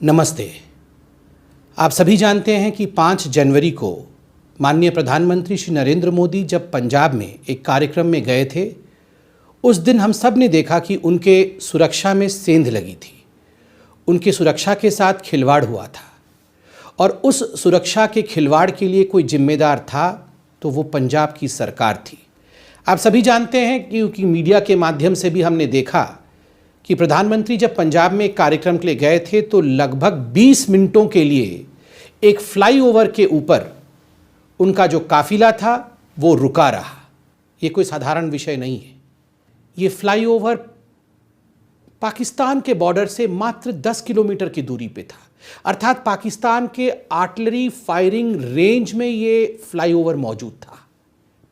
नमस्ते। आप सभी जानते हैं कि 5 जनवरी को माननीय प्रधानमंत्री श्री नरेंद्र मोदी जब पंजाब में एक कार्यक्रम में गए थे, उस दिन हम सब ने देखा कि उनके सुरक्षा में सेंध लगी थी। उनकी सुरक्षा के साथ खिलवाड़ हुआ था और उस सुरक्षा के खिलवाड़ के लिए कोई जिम्मेदार था तो वो पंजाब की सरकार थी। आप सभी जानते हैं क्योंकि मीडिया के माध्यम से भी हमने देखा कि प्रधानमंत्री जब पंजाब में एक कार्यक्रम के लिए गए थे तो लगभग 20 मिनटों के लिए एक फ्लाईओवर के ऊपर उनका जो काफिला था वो रुका रहा। ये कोई साधारण विषय नहीं है। ये फ्लाईओवर पाकिस्तान के बॉर्डर से मात्र 10 किलोमीटर की दूरी पे था, अर्थात पाकिस्तान के आर्टिलरी फायरिंग रेंज में ये फ्लाईओवर मौजूद था।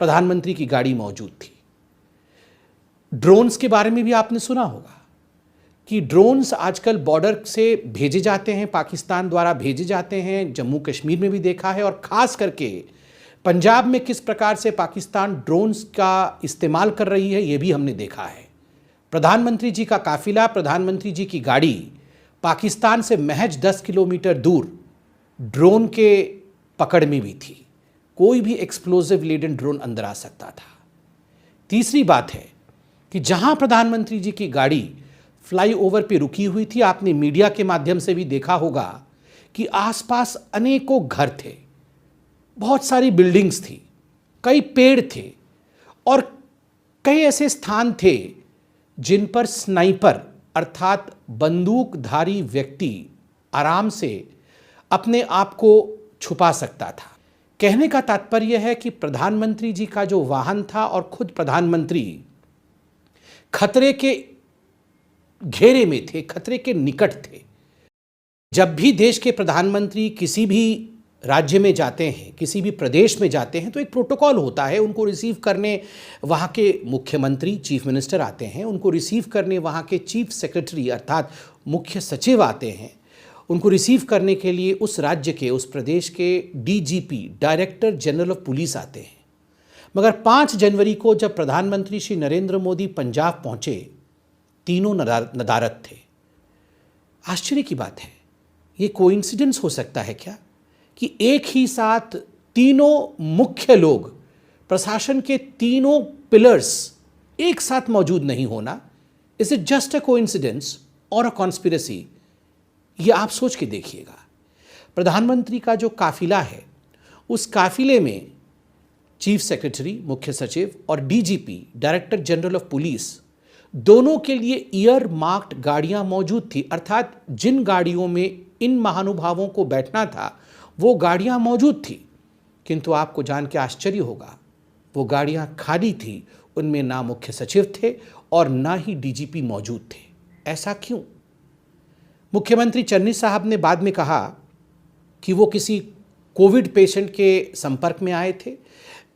प्रधानमंत्री की गाड़ी मौजूद थी। ड्रोन्स के बारे में भी आपने सुना होगा कि ड्रोन्स आजकल बॉर्डर से भेजे जाते हैं, पाकिस्तान द्वारा भेजे जाते हैं। जम्मू कश्मीर में भी देखा है और ख़ास करके पंजाब में किस प्रकार से पाकिस्तान ड्रोन्स का इस्तेमाल कर रही है ये भी हमने देखा है। प्रधानमंत्री जी का काफिला, प्रधानमंत्री जी की गाड़ी पाकिस्तान से महज 10 किलोमीटर दूर ड्रोन के पकड़ में भी थी। कोई भी एक्सप्लोजिव लेडन ड्रोन अंदर आ सकता था। तीसरी बात है कि जहां प्रधानमंत्री जी की गाड़ी फ्लाईओवर पे रुकी हुई थी, आपने मीडिया के माध्यम से भी देखा होगा कि आसपास अनेकों घर थे, बहुत सारी बिल्डिंग्स थी, कई पेड़ थे और कई ऐसे स्थान थे जिन पर स्नाइपर अर्थात बंदूकधारी व्यक्ति आराम से अपने आप को छुपा सकता था। कहने का तात्पर्य है कि प्रधानमंत्री जी का जो वाहन था और खुद प्रधानमंत्री खतरे के घेरे में थे, खतरे के निकट थे। जब भी देश के प्रधानमंत्री किसी भी राज्य में जाते हैं, किसी भी प्रदेश में जाते हैं तो एक प्रोटोकॉल होता है। उनको रिसीव करने वहाँ के मुख्यमंत्री, चीफ मिनिस्टर आते हैं, उनको रिसीव करने वहाँ के चीफ सेक्रेटरी अर्थात मुख्य सचिव आते हैं, उनको रिसीव करने के लिए उस राज्य के, उस प्रदेश के DGP, director general of police आते हैं। मगर 5 जनवरी को जब प्रधानमंत्री श्री नरेंद्र मोदी पंजाब पहुँचे, तीनों नदारद थे। आश्चर्य की बात है, ये कोइंसिडेंस हो सकता है क्या कि एक ही साथ तीनों मुख्य लोग, प्रशासन के तीनों पिलर्स एक साथ मौजूद नहीं होना? Is it just a coincidence और अ कॉन्स्पिरेसी? ये आप सोच के देखिएगा। प्रधानमंत्री का जो काफिला है, उस काफिले में चीफ सेक्रेटरी, मुख्य सचिव और DGP, director general of police, दोनों के लिए ईयर मार्क्ड गाड़ियां मौजूद थी। अर्थात जिन गाड़ियों में इन महानुभावों को बैठना था वो गाड़ियां मौजूद थी, किंतु आपको जान के आश्चर्य होगा वो गाड़ियां खाली थी। उनमें ना मुख्य सचिव थे और ना ही डीजीपी मौजूद थे। ऐसा क्यों? मुख्यमंत्री चन्नी साहब ने बाद में कहा कि वो किसी कोविड पेशेंट के संपर्क में आए थे,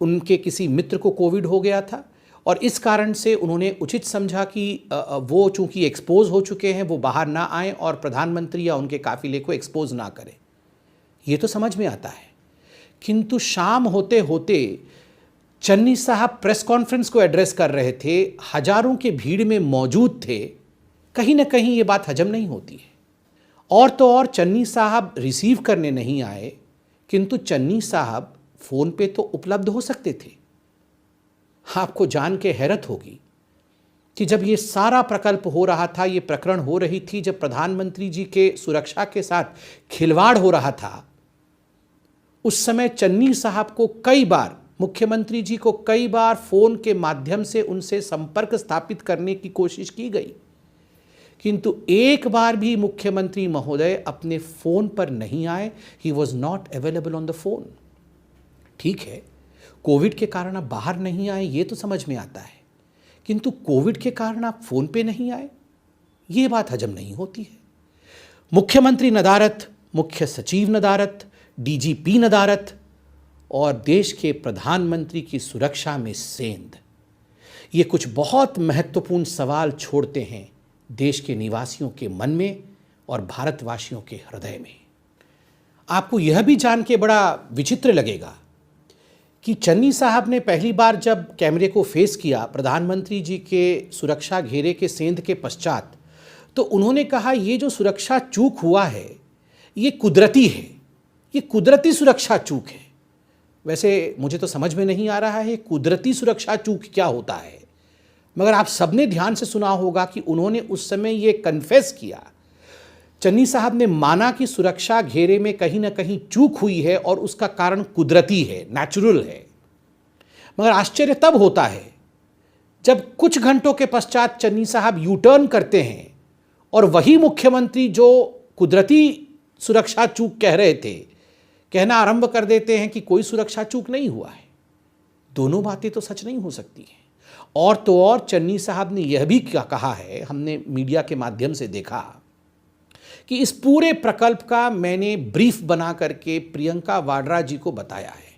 उनके किसी मित्र को कोविड हो गया था और इस कारण से उन्होंने उचित समझा कि वो चूंकि एक्सपोज हो चुके हैं वो बाहर ना आए और प्रधानमंत्री या उनके काफिले को एक्सपोज ना करें। ये तो समझ में आता है, किंतु शाम होते होते चन्नी साहब प्रेस कॉन्फ्रेंस को एड्रेस कर रहे थे, हजारों के भीड़ में मौजूद थे। कहीं ना कहीं ये बात हजम नहीं होती है। और तो और चन्नी साहब रिसीव करने नहीं आए, किंतु चन्नी साहब फ़ोन पे तो उपलब्ध हो सकते थे। आपको जान के हैरत होगी कि जब ये सारा प्रकल्प हो रहा था, ये प्रकरण हो रही थी, जब प्रधानमंत्री जी के सुरक्षा के साथ खिलवाड़ हो रहा था, उस समय चन्नी साहब को कई बार, मुख्यमंत्री जी को कई बार फ़ोन के माध्यम से उनसे संपर्क स्थापित करने की कोशिश की गई, किंतु एक बार भी मुख्यमंत्री महोदय अपने फ़ोन पर नहीं आए। He was not available on the phone. ठीक है, कोविड के कारण आप बाहर नहीं आए ये तो समझ में आता है, किंतु कोविड के कारण आप फ़ोन पे नहीं आए, ये बात हजम नहीं होती है। मुख्यमंत्री नदारत, मुख्य सचिव नदारत, डीजीपी नदारत और देश के प्रधानमंत्री की सुरक्षा में सेंध। ये कुछ बहुत महत्वपूर्ण सवाल छोड़ते हैं देश के निवासियों के मन में और भारतवासियों के हृदय में। आपको यह भी जान के बड़ा विचित्र लगेगा कि चन्नी साहब ने पहली बार जब कैमरे को फेस किया प्रधानमंत्री जी के सुरक्षा घेरे के सेंध के पश्चात, तो उन्होंने कहा ये जो सुरक्षा चूक हुआ है ये कुदरती है, ये कुदरती सुरक्षा चूक है। वैसे मुझे तो समझ में नहीं आ रहा है कुदरती सुरक्षा चूक क्या होता है, मगर आप सबने ध्यान से सुना होगा कि उन्होंने उस समय ये कन्फेस किया, चन्नी साहब ने माना कि सुरक्षा घेरे में कहीं ना कहीं चूक हुई है और उसका कारण कुदरती है, नेचुरल है। मगर आश्चर्य तब होता है जब कुछ घंटों के पश्चात चन्नी साहब यू टर्न करते हैं और वही मुख्यमंत्री जो कुदरती सुरक्षा चूक कह रहे थे, कहना आरंभ कर देते हैं कि कोई सुरक्षा चूक नहीं हुआ है। दोनों बातें तो सच नहीं हो सकती हैं। और तो और चन्नी साहब ने यह भी क्या कहा है, हमने मीडिया के माध्यम से देखा कि इस पूरे प्रकल्प का मैंने ब्रीफ बना करके प्रियंका वाड्रा जी को बताया है।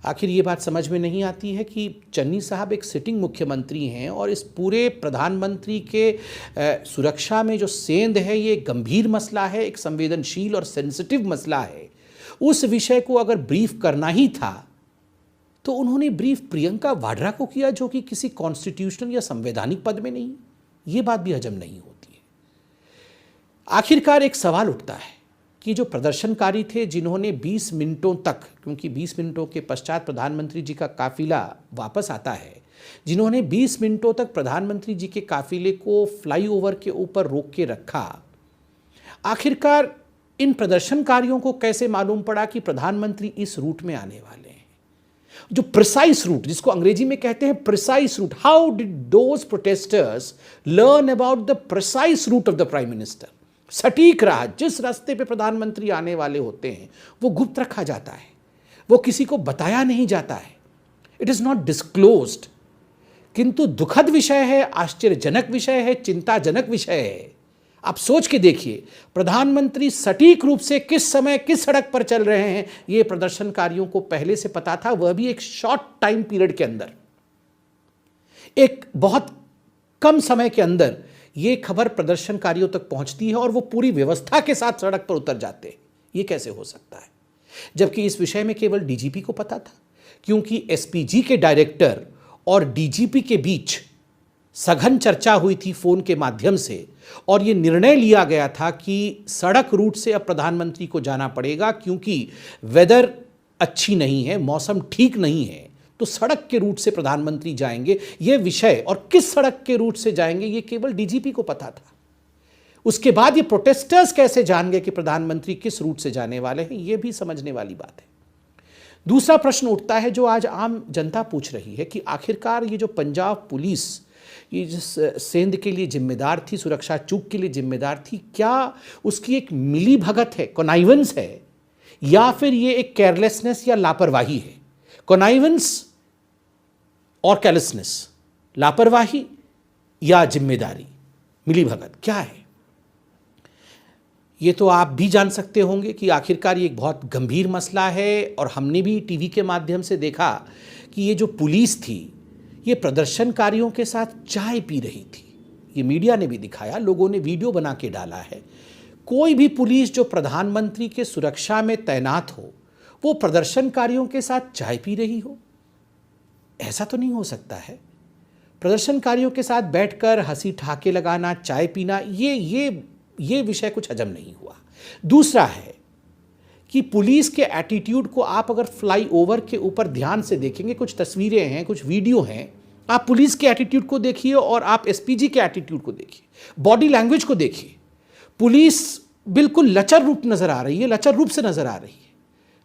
आखिर ये बात समझ में नहीं आती है कि चन्नी साहब एक सिटिंग मुख्यमंत्री हैं और इस पूरे प्रधानमंत्री के सुरक्षा में जो सेंध है, ये गंभीर मसला है, एक संवेदनशील और सेंसिटिव मसला है। उस विषय को अगर ब्रीफ करना ही था तो उन्होंने ब्रीफ प्रियंका वाड्रा को किया, जो कि किसी कॉन्स्टिट्यूशनल या संवैधानिक पद में नहीं। ये बात भी हजम नहीं होती है। आखिरकार एक सवाल उठता है कि जो प्रदर्शनकारी थे जिन्होंने 20 मिनटों तक, क्योंकि 20 मिनटों के पश्चात प्रधानमंत्री जी का काफिला वापस आता है, जिन्होंने 20 मिनटों तक प्रधानमंत्री जी के काफिले को फ्लाईओवर के ऊपर रोक के रखा, आखिरकार इन प्रदर्शनकारियों को कैसे मालूम पड़ा कि प्रधानमंत्री इस रूट में आने वाले हैं? जो प्रिसाइज रूट, जिसको अंग्रेजी में कहते हैं precise route, how did those protesters learn about the precise route of the prime minister? सटीक राह, जिस रास्ते पे प्रधानमंत्री आने वाले होते हैं, वो गुप्त रखा जाता है, वो किसी को बताया नहीं जाता है। It is not disclosed. किंतु दुखद विषय है, आश्चर्यजनक विषय है, चिंताजनक विषय है। आप सोच के देखिए, प्रधानमंत्री सटीक रूप से किस समय किस सड़क पर चल रहे हैं, ये प्रदर्शनकारियों को पहले से पता था, वह भी एक शॉर्ट टाइम पीरियड के अंदर, एक बहुत कम समय के अंदर ये खबर प्रदर्शनकारियों तक पहुंचती है और वो पूरी व्यवस्था के साथ सड़क पर उतर जाते हैं। ये कैसे हो सकता है? जबकि इस विषय में केवल डीजीपी को पता था, क्योंकि एसपीजी के डायरेक्टर और डीजीपी के बीच सघन चर्चा हुई थी फोन के माध्यम से, और ये निर्णय लिया गया था कि सड़क रूट से अब प्रधानमंत्री को जाना पड़ेगा, क्योंकि वेदर अच्छी नहीं है, मौसम ठीक नहीं है, तो सड़क के रूट से प्रधानमंत्री जाएंगे। ये विषय और किस सड़क के रूट से जाएंगे ये केवल डीजीपी को पता था। उसके बाद ये प्रोटेस्टर्स कैसे जान गए कि प्रधानमंत्री किस रूट से जाने वाले हैं, ये भी समझने वाली बात है। दूसरा प्रश्न उठता है जो आज आम जनता पूछ रही है कि आखिरकार ये जो पंजाब पुलिस ये जिस सेंध के लिए जिम्मेदार थी, सुरक्षा चूक के लिए जिम्मेदार थी, क्या उसकी एक मिली भगत है, कॉनाइवेंस है, या फिर ये एक केयरलेसनेस या लापरवाही है? कॉनाइवेंस और केयरलेसनेस, लापरवाही या जिम्मेदारी, मिली भगत क्या है? ये तो आप भी जान सकते होंगे कि आखिरकार ये एक बहुत गंभीर मसला है। और हमने भी टीवी के माध्यम से देखा कि ये जो पुलिस थी ये प्रदर्शनकारियों के साथ चाय पी रही थी। ये मीडिया ने भी दिखाया, लोगों ने वीडियो बना के डाला है। कोई भी पुलिस जो प्रधानमंत्री के सुरक्षा में तैनात हो वो प्रदर्शनकारियों के साथ चाय पी रही हो? ऐसा तो नहीं हो सकता है। प्रदर्शनकारियों के साथ बैठकर हंसी ठहाके लगाना, चाय पीना, ये विषय कुछ हजम नहीं हुआ। दूसरा है कि पुलिस के एटीट्यूड को आप अगर फ्लाईओवर के ऊपर ध्यान से देखेंगे, कुछ तस्वीरें हैं, कुछ वीडियो हैं, आप पुलिस के एटीट्यूड को देखिए और आप एसपीजी के एटीट्यूड को देखिए, बॉडी लैंग्वेज को देखिए। पुलिस बिल्कुल लचर रूप नजर आ रही है, लचर रूप से नजर आ रही है,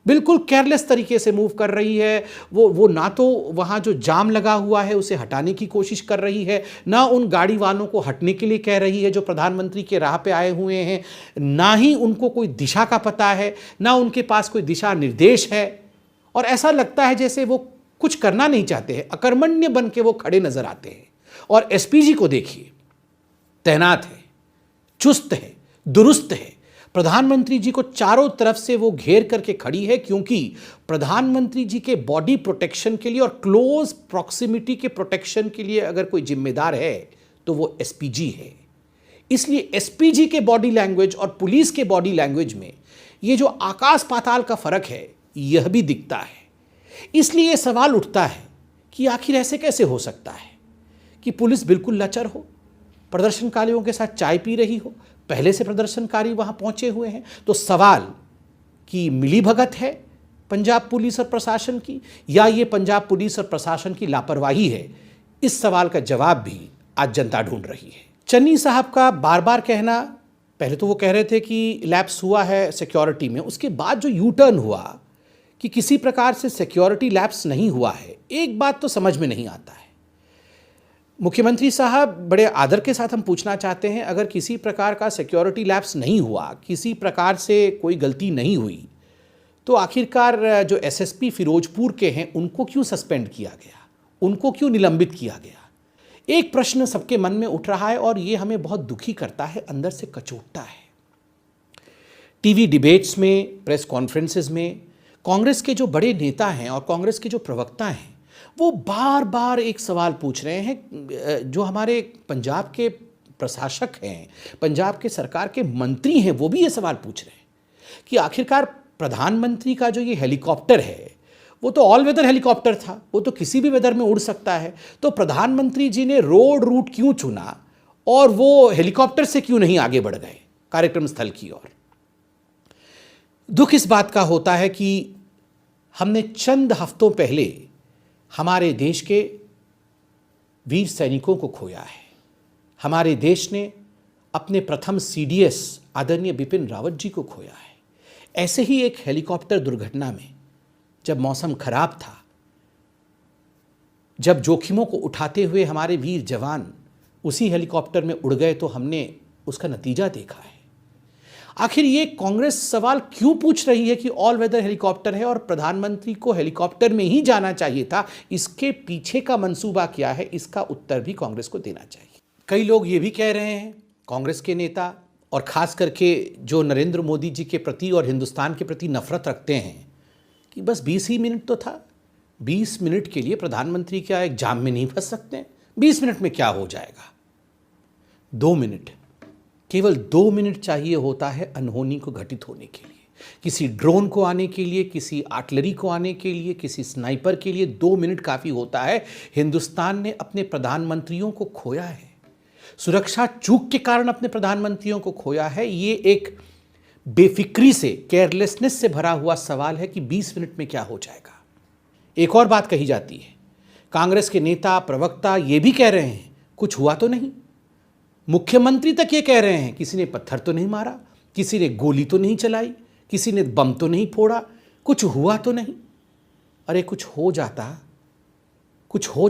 बिल्कुल केयरलेस तरीके से मूव कर रही है। वो ना तो वहाँ जो जाम लगा हुआ है उसे हटाने की कोशिश कर रही है, ना उन गाड़ी वालों को हटने के लिए कह रही है जो प्रधानमंत्री के राह पे आए हुए हैं, ना ही उनको कोई दिशा का पता है, ना उनके पास कोई दिशा निर्देश है। और ऐसा लगता है जैसे वो कुछ करना नहीं चाहते हैं, अकर्मण्य बन के वो खड़े नजर आते हैं। और एसपीजी को देखिए, तैनात है, चुस्त है, दुरुस्त है, प्रधानमंत्री जी को चारों तरफ से वो घेर करके खड़ी है, क्योंकि प्रधानमंत्री जी के बॉडी प्रोटेक्शन के लिए और क्लोज प्रॉक्सिमिटी के प्रोटेक्शन के लिए अगर कोई जिम्मेदार है तो वो एसपीजी है। इसलिए एसपीजी के बॉडी लैंग्वेज और पुलिस के बॉडी लैंग्वेज में ये जो आकाश पाताल का फर्क है यह भी दिखता है। इसलिए ये सवाल उठता है कि आखिर ऐसे कैसे हो सकता है कि पुलिस बिल्कुल लचर हो, प्रदर्शनकारियों के साथ चाय पी रही हो, पहले से प्रदर्शनकारी वहां पहुंचे हुए हैं। तो सवाल कि मिलीभगत है पंजाब पुलिस और प्रशासन की, या ये पंजाब पुलिस और प्रशासन की लापरवाही है, इस सवाल का जवाब भी आज जनता ढूंढ रही है। चन्नी साहब का बार बार कहना, पहले तो वो कह रहे थे कि लैप्स हुआ है सिक्योरिटी में, उसके बाद जो यू टर्न हुआ कि किसी प्रकार से सिक्योरिटी लैप्स नहीं हुआ है, एक बात तो समझ में नहीं आता है। मुख्यमंत्री साहब, बड़े आदर के साथ हम पूछना चाहते हैं, अगर किसी प्रकार का सिक्योरिटी लैप्स नहीं हुआ, किसी प्रकार से कोई गलती नहीं हुई, तो आखिरकार जो एसएसपी फिरोजपुर के हैं उनको क्यों सस्पेंड किया गया, उनको क्यों निलंबित किया गया? एक प्रश्न सबके मन में उठ रहा है और ये हमें बहुत दुखी करता है, अंदर से कचोटता है। टीवी डिबेट्स में, प्रेस कॉन्फ्रेंसेस में कांग्रेस के जो बड़े नेता हैं और कांग्रेस के जो प्रवक्ता हैं, वो बार बार एक सवाल पूछ रहे हैं। जो हमारे पंजाब के प्रशासक हैं, पंजाब के सरकार के मंत्री हैं, वो भी ये सवाल पूछ रहे हैं कि आखिरकार प्रधानमंत्री का जो ये हेलीकॉप्टर है, वो तो ऑल वेदर हेलीकॉप्टर था, वो तो किसी भी वेदर में उड़ सकता है, तो प्रधानमंत्री जी ने रोड रूट क्यों चुना और वो हेलीकॉप्टर से क्यों नहीं आगे बढ़ गए कार्यक्रम स्थल की ओर? दुख इस बात का होता है कि हमने चंद हफ्तों पहले हमारे देश के वीर सैनिकों को खोया है। हमारे देश ने अपने प्रथम सीडीएस आदरणीय बिपिन रावत जी को खोया है। ऐसे ही एक हेलीकॉप्टर दुर्घटना में, जब मौसम खराब था, जब जोखिमों को उठाते हुए हमारे वीर जवान उसी हेलीकॉप्टर में उड़ गए, तो हमने उसका नतीजा देखा है। आखिर ये कांग्रेस सवाल क्यों पूछ रही है कि ऑल वेदर हेलीकॉप्टर है और प्रधानमंत्री को हेलीकॉप्टर में ही जाना चाहिए था? इसके पीछे का मंसूबा क्या है, इसका उत्तर भी कांग्रेस को देना चाहिए। कई लोग ये भी कह रहे हैं, कांग्रेस के नेता और खास करके जो नरेंद्र मोदी जी के प्रति और हिंदुस्तान के प्रति नफरत रखते हैं, कि बस 20 ही मिनट तो था, 20 मिनट के लिए प्रधानमंत्री क्या एक जाम में नहीं फंस सकते? 20 मिनट में क्या हो जाएगा? 2 मिनट, केवल 2 मिनट चाहिए होता है अनहोनी को घटित होने के लिए। किसी ड्रोन को आने के लिए, किसी आर्टिलरी को आने के लिए, किसी स्नाइपर के लिए 2 मिनट काफ़ी होता है। हिंदुस्तान ने अपने प्रधानमंत्रियों को खोया है, सुरक्षा चूक के कारण अपने प्रधानमंत्रियों को खोया है। ये एक बेफिक्री से, केयरलेसनेस से भरा हुआ सवाल है कि 20 मिनट में क्या हो जाएगा। एक और बात कही जाती है, कांग्रेस के नेता प्रवक्ता ये भी कह रहे हैं कुछ हुआ तो नहीं। मुख्यमंत्री तक ये कह रहे हैं किसी ने पत्थर तो नहीं मारा, किसी ने गोली तो नहीं चलाई, किसी ने बम तो नहीं फोड़ा, कुछ हुआ तो नहीं। अरे कुछ हो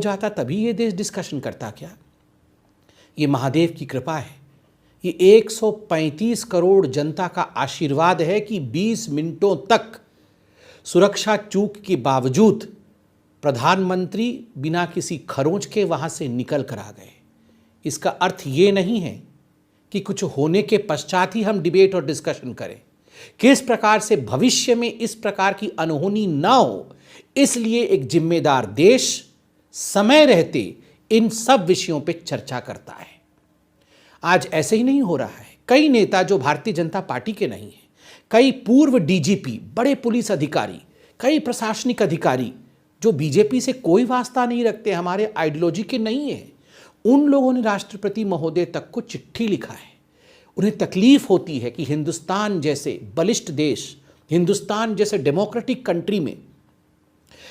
जाता तभी ये देश डिस्कशन करता क्या? ये महादेव की कृपा है, ये 135 करोड़ जनता का आशीर्वाद है कि 20 मिनटों तक सुरक्षा चूक के बावजूद प्रधानमंत्री बिना किसी खरोंच के वहां से निकल कर आ गए। इसका अर्थ ये नहीं है कि कुछ होने के पश्चात ही हम डिबेट और डिस्कशन करें। किस प्रकार से भविष्य में इस प्रकार की अनहोनी ना हो, इसलिए एक जिम्मेदार देश समय रहते इन सब विषयों पर चर्चा करता है। आज ऐसे ही नहीं हो रहा है। कई नेता जो भारतीय जनता पार्टी के नहीं हैं, कई पूर्व डीजीपी, बड़े पुलिस अधिकारी, कई प्रशासनिक अधिकारी जो बीजेपी से कोई वास्ता नहीं रखते, हमारे आइडियोलॉजी के नहीं है, उन लोगों ने राष्ट्रपति महोदय तक को चिट्ठी लिखा है। उन्हें तकलीफ होती है कि हिंदुस्तान जैसे बलिष्ठ देश, हिंदुस्तान जैसे डेमोक्रेटिक कंट्री में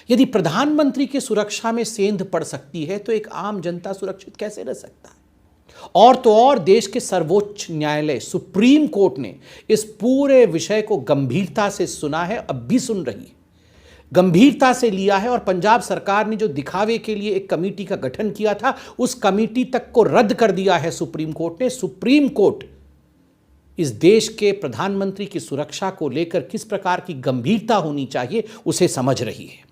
यदि प्रधानमंत्री की सुरक्षा में सेंध पड़ सकती है, तो एक आम जनता सुरक्षित कैसे रह सकता है? और तो और देश के सर्वोच्च न्यायालय सुप्रीम कोर्ट ने इस पूरे विषय को गंभीरता से सुना है, अब भी सुन रही है, गंभीरता से लिया है। और पंजाब सरकार ने जो दिखावे के लिए एक कमेटी का गठन किया था, उस कमेटी तक को रद्द कर दिया है सुप्रीम कोर्ट ने। सुप्रीम कोर्ट इस देश के प्रधानमंत्री की सुरक्षा को लेकर किस प्रकार की गंभीरता होनी चाहिए उसे समझ रही है।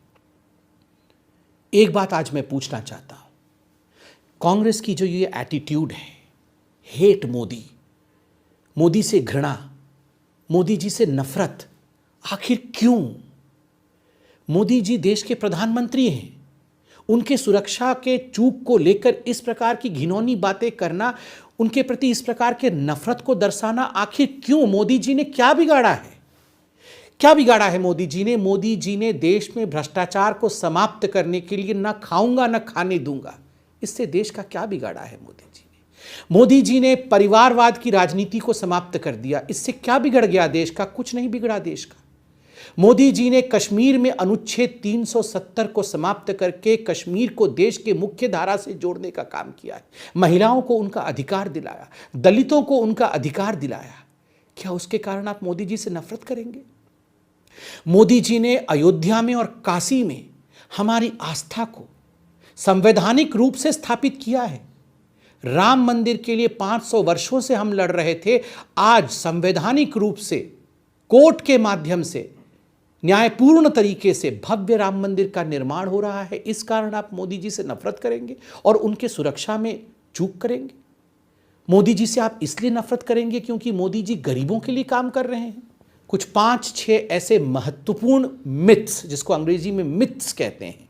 एक बात आज मैं पूछना चाहता हूं, कांग्रेस की जो ये एटीट्यूड है, हेट मोदी, मोदी से घृणा, मोदी जी से नफरत, आखिर क्यों? मोदी जी देश के प्रधानमंत्री हैं, उनके सुरक्षा के चूक को लेकर इस प्रकार की घिनौनी बातें करना, उनके प्रति इस प्रकार के नफरत को दर्शाना आखिर क्यों? मोदी जी ने क्या बिगाड़ा है? क्या बिगाड़ा है मोदी जी ने? मोदी जी ने देश में भ्रष्टाचार को समाप्त करने के लिए ना खाऊंगा ना खाने दूंगा, इससे देश का क्या बिगाड़ा है मोदी जी ने? मोदी जी ने परिवारवाद की राजनीति को समाप्त कर दिया। इससे क्या बिगड़ गया देश का? कुछ नहीं बिगड़ा देश का। मोदी जी ने कश्मीर में अनुच्छेद 370 को समाप्त करके कश्मीर को देश के मुख्य धारा से जोड़ने का काम किया है। महिलाओं को उनका अधिकार दिलाया, दलितों को उनका अधिकार दिलाया। क्या उसके कारण आप मोदी जी से नफरत करेंगे? मोदी जी ने अयोध्या में और काशी में हमारी आस्था को संवैधानिक रूप से स्थापित किया है। राम मंदिर के लिए 500 वर्षों से हम लड़ रहे थे। आज संवैधानिक रूप से कोर्ट के माध्यम से न्यायपूर्ण तरीके से भव्य राम मंदिर का निर्माण हो रहा है। इस कारण आप मोदी जी से नफरत करेंगे और उनके सुरक्षा में चूक करेंगे। मोदी जी से आप इसलिए नफरत करेंगे क्योंकि मोदी जी गरीबों के लिए काम कर रहे हैं। कुछ 5-6 ऐसे महत्वपूर्ण मिथ्स, जिसको अंग्रेजी में मिथ्स कहते हैं,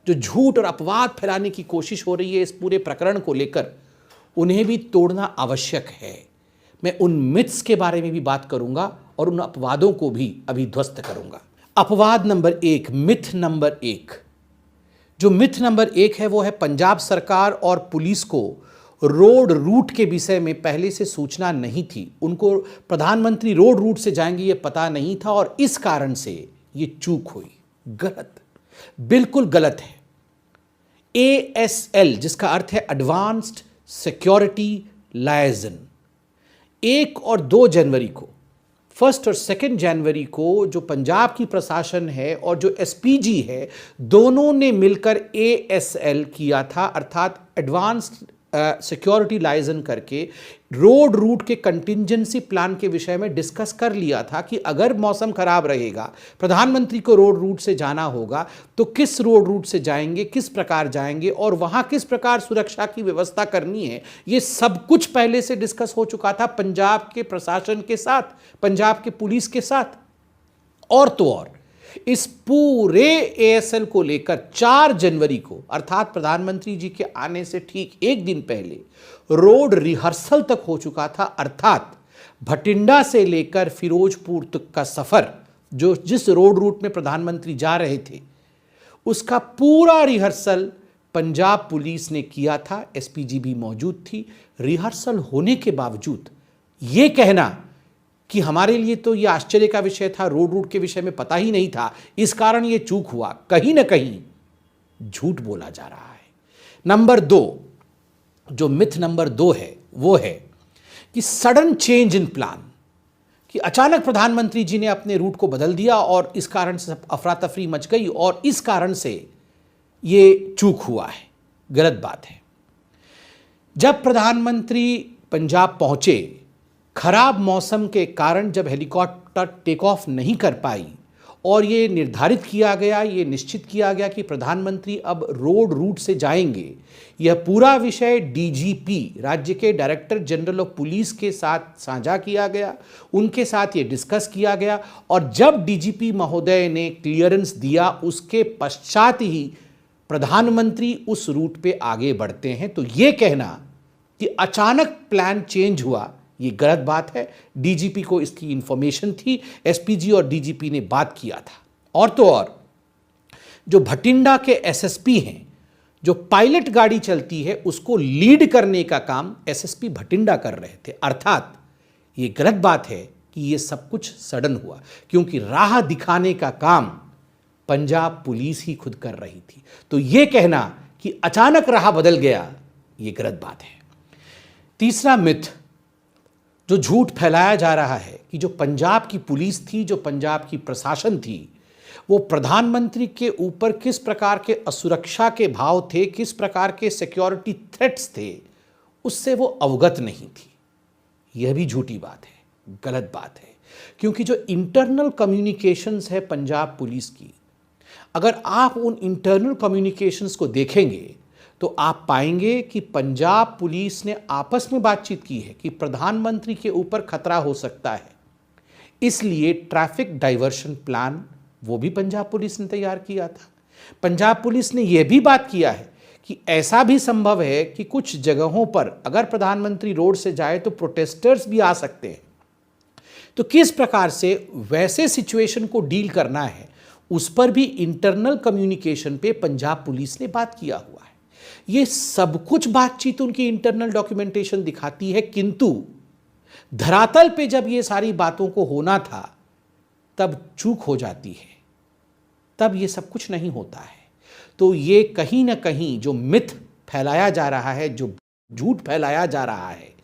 जो झूठ और अपवाद फैलाने की कोशिश हो रही है इस पूरे प्रकरण को लेकर, उन्हें भी तोड़ना आवश्यक है। मैं उन मिथ्स के बारे में भी बात करूंगा और उन अपवादों को भी अभी ध्वस्त करूंगा। अपवाद नंबर 1, मिथ नंबर 1। जो मिथ नंबर 1 है वो है पंजाब सरकार और पुलिस को रोड रूट के विषय में पहले से सूचना नहीं थी। उनको प्रधानमंत्री रोड रूट से जाएंगे ये पता नहीं था और इस कारण से ये चूक हुई। गलत, बिल्कुल गलत है। ASL, जिसका अर्थ है एडवांस्ड सिक्योरिटी लायजन, 1 और 2 जनवरी को, 1 और 2 जनवरी को जो पंजाब की प्रशासन है और जो SPG है, दोनों ने मिलकर ASL किया था, अर्थात एडवांस्ड सिक्योरिटी लाइजन करके रोड रूट के कंटिंजेंसी प्लान के विषय में डिस्कस कर लिया था कि अगर मौसम खराब रहेगा, प्रधानमंत्री को रोड रूट से जाना होगा, तो किस रोड रूट से जाएंगे, किस प्रकार जाएंगे और वहां किस प्रकार सुरक्षा की व्यवस्था करनी है। ये सब कुछ पहले से डिस्कस हो चुका था पंजाब के प्रशासन के साथ, पंजाब के पुलिस के साथ। और तो और इस पूरे ASL को लेकर 4 जनवरी को, अर्थात प्रधानमंत्री जी के आने से ठीक 1 दिन पहले, रोड रिहर्सल तक हो चुका था। अर्थात भटिंडा से लेकर फिरोजपुर तक का सफर, जो जिस रोड रूट में प्रधानमंत्री जा रहे थे, उसका पूरा रिहर्सल पंजाब पुलिस ने किया था। SPG भी मौजूद थी। रिहर्सल होने के बावजूद ये कहना कि हमारे लिए तो ये आश्चर्य का विषय था, रोड रूट के विषय में पता ही नहीं था, इस कारण ये चूक हुआ, कहीं ना कहीं झूठ बोला जा रहा है। नंबर 2, जो मिथ नंबर 2 है वो है कि सडन चेंज इन प्लान, कि अचानक प्रधानमंत्री जी ने अपने रूट को बदल दिया और इस कारण से अफरा तफरी मच गई और इस कारण से ये चूक हुआ है। गलत बात है। जब प्रधानमंत्री पंजाब पहुंचे, खराब मौसम के कारण जब हेलीकॉप्टर टेक ऑफ नहीं कर पाई और ये निर्धारित किया गया, ये निश्चित किया गया कि प्रधानमंत्री अब रोड रूट से जाएंगे, यह पूरा विषय DGP, राज्य के डायरेक्टर जनरल ऑफ पुलिस के साथ साझा किया गया, उनके साथ ये डिस्कस किया गया और जब DGP महोदय ने क्लियरेंस दिया, उसके पश्चात ही प्रधानमंत्री उस रूट पे आगे बढ़ते हैं। तो ये कहना कि अचानक प्लान चेंज हुआ, ये गलत बात है। DGP को इसकी इंफॉर्मेशन थी, SPG और DGP ने बात किया था। और तो और जो भटिंडा के SSP हैं, जो पायलट गाड़ी चलती है, उसको लीड करने का काम SSP भटिंडा कर रहे थे। अर्थात ये गलत बात है कि ये सब कुछ सडन हुआ, क्योंकि राह दिखाने का काम पंजाब पुलिस ही खुद कर रही थी। तो ये कहना कि अचानक राह बदल गया, ये गलत बात है। तीसरा मिथ जो झूठ फैलाया जा रहा है कि जो पंजाब की पुलिस थी, जो पंजाब की प्रशासन थी, वो प्रधानमंत्री के ऊपर किस प्रकार के असुरक्षा के भाव थे, किस प्रकार के सिक्योरिटी थ्रेट्स थे, उससे वो अवगत नहीं थी। यह भी झूठी बात है, गलत बात है। क्योंकि जो इंटरनल कम्युनिकेशंस है पंजाब पुलिस की, अगर आप उन इंटरनल कम्युनिकेशंस को देखेंगे तो आप पाएंगे कि पंजाब पुलिस ने आपस में बातचीत की है कि प्रधानमंत्री के ऊपर खतरा हो सकता है, इसलिए ट्रैफिक डाइवर्शन प्लान वो भी पंजाब पुलिस ने तैयार किया था। पंजाब पुलिस ने यह भी बात किया है कि ऐसा भी संभव है कि कुछ जगहों पर अगर प्रधानमंत्री रोड से जाए तो प्रोटेस्टर्स भी आ सकते हैं। तो किस प्रकार से वैसे सिचुएशन को डील करना है, उस पर भी इंटरनल कम्युनिकेशन पे पंजाब पुलिस ने बात किया हुआ है। ये सब कुछ बातचीत उनकी इंटरनल डॉक्यूमेंटेशन दिखाती है, किंतु धरातल पे जब ये सारी बातों को होना था तब चूक हो जाती है, तब ये सब कुछ नहीं होता है। तो ये कहीं ना कहीं जो मिथ फैलाया जा रहा है, जो झूठ फैलाया जा रहा है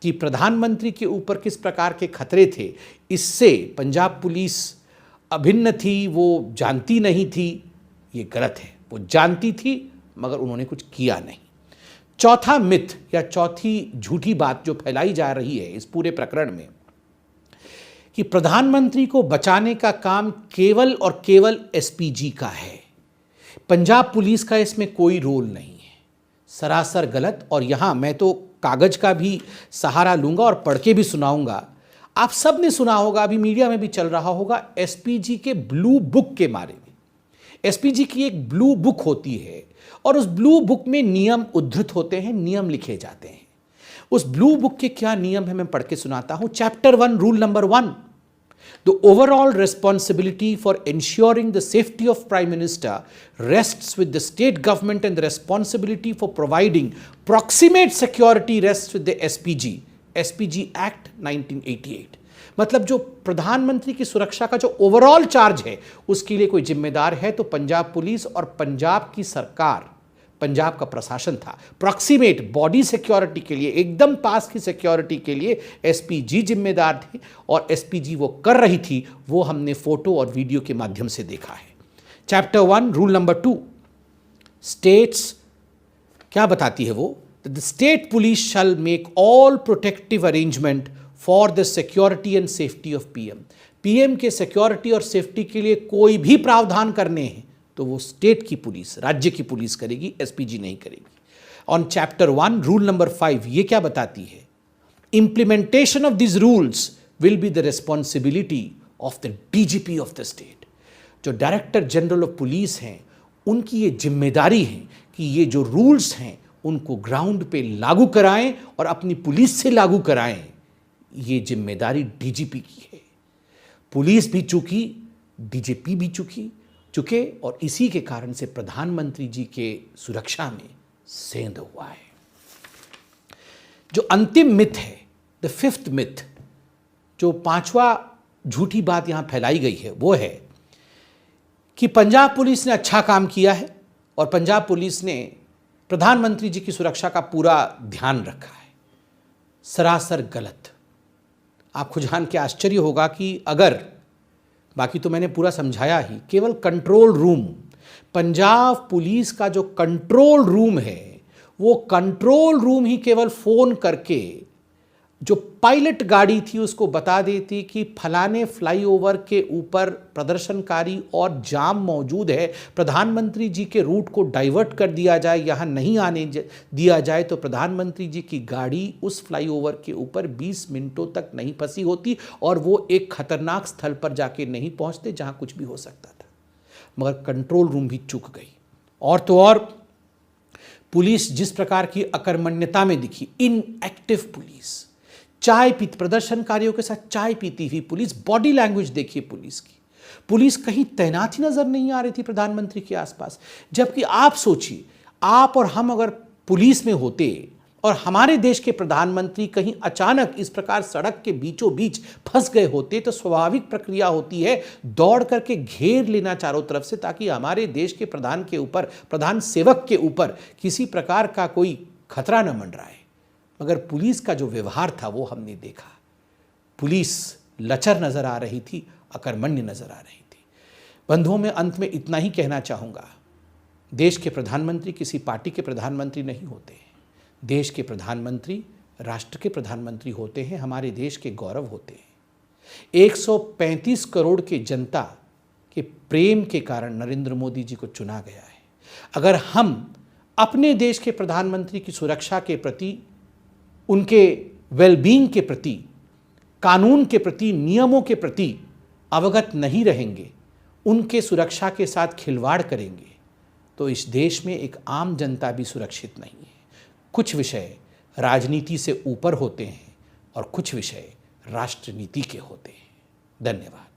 कि प्रधानमंत्री के ऊपर किस प्रकार के खतरे थे, इससे पंजाब पुलिस अभिन्न थी, वो जानती नहीं थी, ये गलत है। वो जानती थी मगर उन्होंने कुछ किया नहीं। चौथा मिथ या चौथी झूठी बात जो फैलाई जा रही है इस पूरे प्रकरण में कि प्रधानमंत्री को बचाने का काम केवल और केवल एसपीजी का है, पंजाब पुलिस का इसमें कोई रोल नहीं है। सरासर गलत। और यहाँ मैं तो कागज का भी सहारा लूंगा और पढ़ के भी सुनाऊंगा। आप सब ने सुना होगा, अभी मीडिया में भी चल रहा होगा, एसपीजी के ब्लू बुक के बारे में। एसपीजी की एक ब्लू बुक होती है और उस ब्लू बुक में नियम उद्धृत होते हैं, नियम लिखे जाते हैं। उस ब्लू बुक के क्या नियम है मैं पढ़ के सुनाता हूं। Chapter 1, rule number 1, The overall responsibility for ensuring the safety of Prime Minister rests with the state government and the responsibility for providing proximate security rests with the SPG Act 1988। मतलब जो प्रधानमंत्री की सुरक्षा का जो ओवरऑल चार्ज है उसके लिए कोई जिम्मेदार है तो पंजाब पुलिस और पंजाब की सरकार, पंजाब का प्रशासन था। प्रॉक्सिमेट बॉडी सिक्योरिटी के लिए, एकदम पास की सिक्योरिटी के लिए एसपीजी जिम्मेदार थे और एसपीजी वो कर रही थी, वो हमने फोटो और वीडियो के माध्यम से देखा है। चैप्टर 1, रूल नंबर 2, स्टेट्स क्या बताती है वो? The state police shell make all protective arrangement for the security and safety of PM. PM के सिक्योरिटी और सेफ्टी के लिए कोई भी प्रावधान करने हैं तो वो स्टेट की पुलिस, राज्य की पुलिस करेगी, एसपीजी नहीं करेगी। ऑन चैप्टर 1, रूल नंबर 5, ये क्या बताती है? Implementation of this rules will be the responsibility of the DGP of the state. जो डायरेक्टर जनरल ऑफ पुलिस हैं उनकी ये जिम्मेदारी है कि ये जो रूल्स हैं उनको ग्राउंड पे लागू कराएं और अपनी पुलिस से लागू कराएं। ये जिम्मेदारी डीजीपी की है। पुलिस भी चूकी, डीजीपी भी चुके और इसी के कारण से प्रधानमंत्री जी के सुरक्षा में सेंध हुआ है। जो अंतिम मिथ है, द फिफ्थ मिथ, जो पांचवा झूठी बात यहां फैलाई गई है वो है कि पंजाब पुलिस ने अच्छा काम किया है और पंजाब पुलिस ने प्रधानमंत्री जी की सुरक्षा का पूरा ध्यान रखा है। सरासर गलत। आपको जान के आश्चर्य होगा कि अगर, बाकी तो मैंने पूरा समझाया ही, केवल कंट्रोल रूम, पंजाब पुलिस का जो कंट्रोल रूम है वो कंट्रोल रूम ही केवल फोन करके जो पायलट गाड़ी थी उसको बता देती कि फलाने फ्लाईओवर के ऊपर प्रदर्शनकारी और जाम मौजूद है, प्रधानमंत्री जी के रूट को डाइवर्ट कर दिया जाए, यहाँ नहीं आने दिया जाए, तो प्रधानमंत्री जी की गाड़ी उस फ्लाईओवर के ऊपर 20 मिनटों तक नहीं फंसी होती और वो एक खतरनाक स्थल पर जाके नहीं पहुँचते जहाँ कुछ भी हो सकता था। मगर कंट्रोल रूम भी चूक गई। और तो और पुलिस जिस प्रकार की अकर्मण्यता में दिखी, इनएक्टिव पुलिस, चाय पीती, प्रदर्शनकारियों के साथ चाय पीती हुई पुलिस, बॉडी लैंग्वेज देखिए पुलिस की, पुलिस कहीं तैनात ही नजर नहीं आ रही थी प्रधानमंत्री के आसपास। जबकि आप सोचिए, आप और हम अगर पुलिस में होते और हमारे देश के प्रधानमंत्री कहीं अचानक इस प्रकार सड़क के बीचों बीच फंस गए होते तो स्वाभाविक प्रक्रिया होती है दौड़ करके घेर लेना चारों तरफ से, ताकि हमारे देश के प्रधान के ऊपर, प्रधान सेवक के ऊपर किसी प्रकार का कोई खतरा न मंडराए। मगर पुलिस का जो व्यवहार था वो हमने देखा। पुलिस लचर नजर आ रही थी, अकर्मण्य नजर आ रही थी। बंधुओं, में अंत में इतना ही कहना चाहूँगा, देश के प्रधानमंत्री किसी पार्टी के प्रधानमंत्री नहीं होते हैं। देश के प्रधानमंत्री राष्ट्र के प्रधानमंत्री होते हैं, हमारे देश के गौरव होते हैं। 135 करोड़ की जनता के प्रेम के कारण नरेंद्र मोदी जी को चुना गया है। अगर हम अपने देश के प्रधानमंत्री की सुरक्षा के प्रति, उनके वेलबींग के प्रति, कानून के प्रति, नियमों के प्रति अवगत नहीं रहेंगे, उनके सुरक्षा के साथ खिलवाड़ करेंगे, तो इस देश में एक आम जनता भी सुरक्षित नहीं है। कुछ विषय राजनीति से ऊपर होते हैं और कुछ विषय राष्ट्रनीति के होते हैं। धन्यवाद।